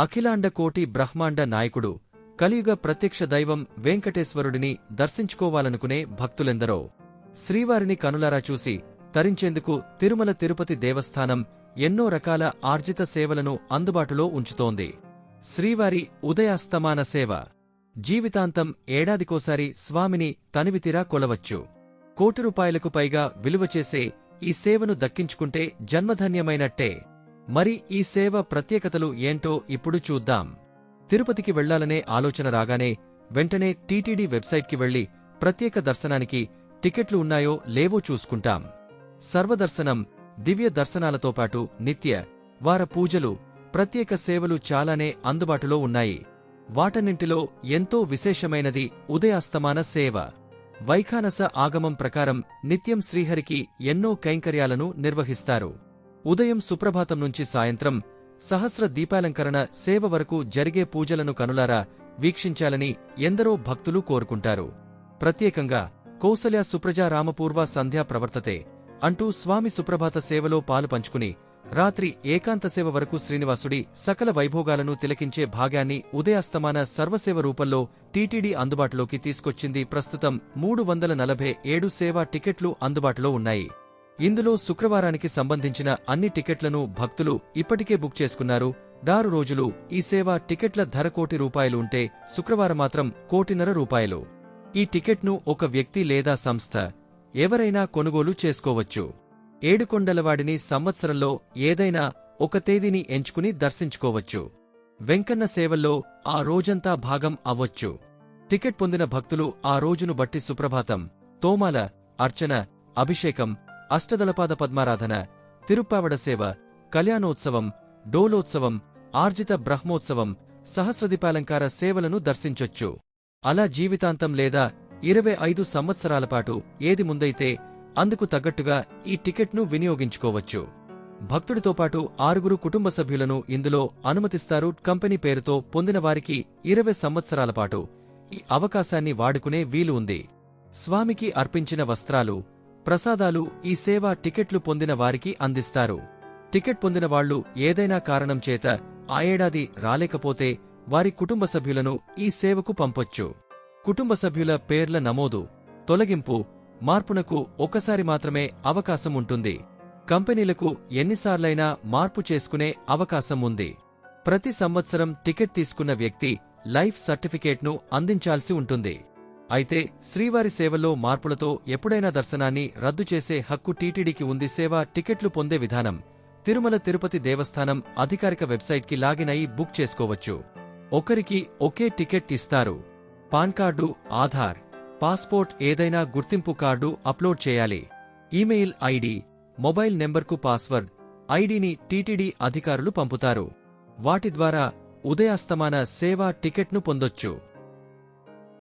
అఖిలాండ కోటి బ్రహ్మాండ నాయకుడు కలియుగ ప్రత్యక్ష దైవం వెంకటేశ్వరుడిని దర్శించుకోవాలనుకునే భక్తులెందరో శ్రీవారిని కనులారా చూసి తరించేందుకు తిరుమల తిరుపతి దేవస్థానం ఎన్నో రకాల ఆర్జిత సేవలను అందుబాటులో ఉంచుతోంది. శ్రీవారి ఉదయాస్తమాన సేవ జీవితాంతం ఏడాదికోసారి స్వామిని తనివితీరా కొలవచ్చు. ₹1,00,00,000 పైగా విలువచేసే ఈ సేవను దక్కించుకుంటే జన్మధన్యమైనట్టే. మరి ఈ సేవ ప్రత్యేకతలు ఏంటో ఇప్పుడు చూద్దాం. తిరుపతికి వెళ్లాలనే ఆలోచన రాగానే వెంటనే టీటీడీ వెబ్సైట్కి వెళ్లి ప్రత్యేక దర్శనానికి టికెట్లు ఉన్నాయో లేవో చూసుకుంటాం. సర్వదర్శనం, దివ్య దర్శనాలతో పాటు నిత్య, వార పూజలు, ప్రత్యేక సేవలు చాలానే అందుబాటులో ఉన్నాయి. వాటన్నింటిలో ఎంతో విశేషమైనది ఉదయాస్తమాన సేవ. వైఖానస ఆగమం ప్రకారం నిత్యం శ్రీహరికి ఎన్నో కైంకర్యాలను నిర్వహిస్తారు. ఉదయం సుప్రభాతం నుంచి సాయంత్రం సహస్ర దీపాలంకరణ సేవ వరకు జరిగే పూజలను కనులారా వీక్షించాలని ఎందరో భక్తులు కోరుకుంటారు. ప్రత్యేకంగా కౌసల్య సుప్రజా రామపూర్వ సంధ్యా ప్రవర్తతే అంటూ స్వామి సుప్రభాత సేవలో పాలు పంచుకుని రాత్రి ఏకాంత సేవ వరకు శ్రీనివాసుడి సకల వైభోగాలను తిలకించే భాగ్యాన్ని ఉదయాస్తమాన సర్వసేవ రూపంలో టీటీడీ అందుబాటులోకి తీసుకొచ్చింది. ప్రస్తుతం 347 సేవా టికెట్లు అందుబాటులో ఉన్నాయి. ఇందులో శుక్రవారానికి సంబంధించిన అన్ని టికెట్లను భక్తులు ఇప్పటికే బుక్ చేసుకున్నారు. 6 రోజులు ఈ సేవా టికెట్ల ధర ₹1,00,00,000 ఉంటే శుక్రవారం మాత్రం ₹1,50,00,000. ఈ టికెట్ను ఒక వ్యక్తి లేదా సంస్థ ఎవరైనా కొనుగోలు చేసుకోవచ్చు. ఏడుకొండలవాడిని సంవత్సరంలో ఏదైనా ఒక తేదీని ఎంచుకుని దర్శించుకోవచ్చు. వెంకన్న సేవల్లో ఆ రోజంతా భాగం అవ్వొచ్చు. టికెట్ పొందిన భక్తులు ఆ రోజును బట్టి సుప్రభాతం, తోమాల, అర్చన, అభిషేకం, అష్టదళపాద పద్మారాధన, తిరుప్పావడ సేవ, కళ్యాణోత్సవం, డోలోత్సవం, ఆర్జిత బ్రహ్మోత్సవం, సహస్రదీపాలంకార సేవలను దర్శించొచ్చు. అలా జీవితాంతం లేదా 25 సంవత్సరాలపాటు ఏది ముందైతే అందుకు తగ్గట్టుగా ఈ టికెట్ను వినియోగించుకోవచ్చు. భక్తుడితో పాటు 6 కుటుంబ సభ్యులను ఇందులో అనుమతిస్తారు. కంపెనీ పేరుతో పొందిన వారికి 20 సంవత్సరాల పాటు ఈ అవకాశాన్ని వాడుకునే వీలు ఉంది. స్వామికి అర్పించిన వస్త్రాలు, ప్రసాదాలు ఈ సేవా టికెట్లు పొందిన వారికి అందిస్తారు. టికెట్ పొందిన వాళ్లు ఏదైనా కారణం చేత ఆ ఏడాది రాలేకపోతే వారి కుటుంబ సభ్యులను ఈ సేవకు పంపొచ్చు. కుటుంబ సభ్యుల పేర్ల నమోదు, తొలగింపు, మార్పునకు ఒకసారి మాత్రమే అవకాశం ఉంటుంది. కంపెనీలకు ఎన్నిసార్లైనా మార్పు చేసుకునే అవకాశం ఉంది. ప్రతి సంవత్సరం టికెట్ తీసుకున్న వ్యక్తి లైఫ్ సర్టిఫికేట్ను అందించాల్సి ఉంటుంది. అయితే శ్రీవారి సేవల్లో మార్పులతో ఎప్పుడైనా దర్శనాన్ని రద్దు చేసే హక్కు టీటీడీకి ఉంది. సేవా టికెట్లు పొందే విధానం తిరుమల తిరుపతి దేవస్థానం అధికారిక వెబ్సైట్కి లాగిన్ అయి బుక్ చేసుకోవచ్చు. ఒకరికి ఒకే టికెట్ ఇస్తారు. పాన్ కార్డు, ఆధార్, పాస్పోర్ట్, ఏదైనా గుర్తింపు కార్డు అప్లోడ్ చేయాలి. ఈమెయిల్ ఐడి, మొబైల్ నెంబర్కు పాస్వర్డ్, ఐడిని టీటీడీ అధికారులు పంపుతారు. వాటి ద్వారా ఉదయాస్తమాన సేవా టికెట్ను పొందొచ్చు.